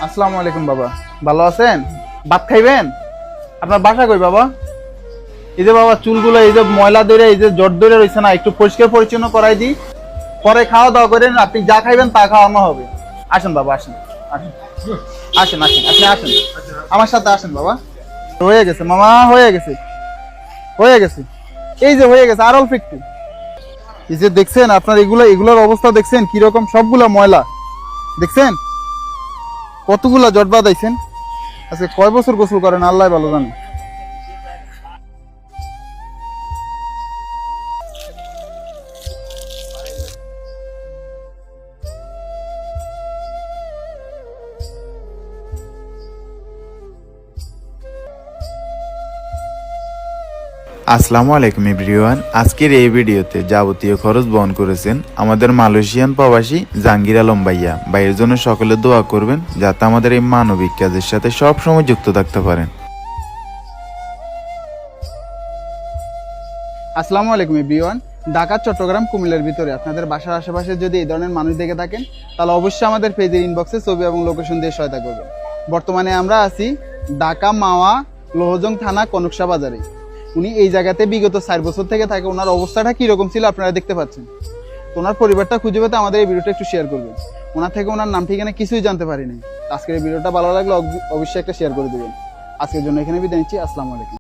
আসসালামু আলাইকুম বাবা, ভালো আছেন? ভাত খাইবেন? আপনার বাসা কই বাবা? এই যে বাবা চুলগুলো এই যে ময়লা ধরে এই যে জট ধরে রয়েছে না, একটু পরিষ্কার পরিচ্ছন্ন করাই দিই, পরে খাওয়া দাওয়া করেন। আপনি যা খাইবেন তা খাওয়ানো হবে। আসেন বাবা, আসেন আসেন আসেন আসেন আপনি আসেন, আমার সাথে আসেন বাবা। হয়ে গেছে মামা, হয়ে গেছে হয়ে গেছে, এই যে হয়ে গেছে, আর অল্প একটু। এই যে দেখছেন আপনার এগুলোর অবস্থা দেখছেন কিরকম, সবগুলা ময়লা দেখছেন, কতগুলা জট বাঁধাইছেন। আজকে কয় বছর গোসল করেন আল্লাহ ভালো জানে। আসসালামু আলাইকুম এভরিওয়ান। আজকের এই ভিডিওতে যাবতীয় খরচ বহন করেছেন আমাদের মালয়েশিয়ান প্রবাসী জাহাঙ্গীর আলম ভাইয়া। ভাইয়ের জন্য সকলে দোয়া করবেন যাতে আমাদের এই মানবিক কাজের সাথে সব সময় যুক্ত থাকতে পারেন। আসসালামু আলাইকুম এভরিওয়ান। ঢাকা, চট্টগ্রাম, কুমিল্লার ভিতরে আপনাদের বাসার আশেপাশে যদি এই ধরনের মানুষ দেখে থাকেন তাহলে অবশ্যই আমাদের পেজের ইনবক্সে ছবি এবং লোকেশন দিয়ে সহায়তা করবেন। বর্তমানে আমরা আছি ঢাকা মাওয়া লোহজং থানা কনকশা বাজারে। উনি এই জায়গাতে বিগত 4 বছর থেকে থাকে। ওনার অবস্থাটা কিরকম ছিল আপনারা দেখতে পাচ্ছেন। তো ওনার পরিবারটা খুঁজে পেতে আমাদের এই ভিডিওটা একটু শেয়ার করবেন। ওনার থেকে ওনার নাম ঠিকানা কিছুই জানতে পারিনি। আজকের এই ভিডিওটা ভালো লাগলে অবশ্যই একটা শেয়ার করে দেবেন। আজকের জন্য এখানে বিদায় নিচ্ছি। আসসালামু আলাইকুম।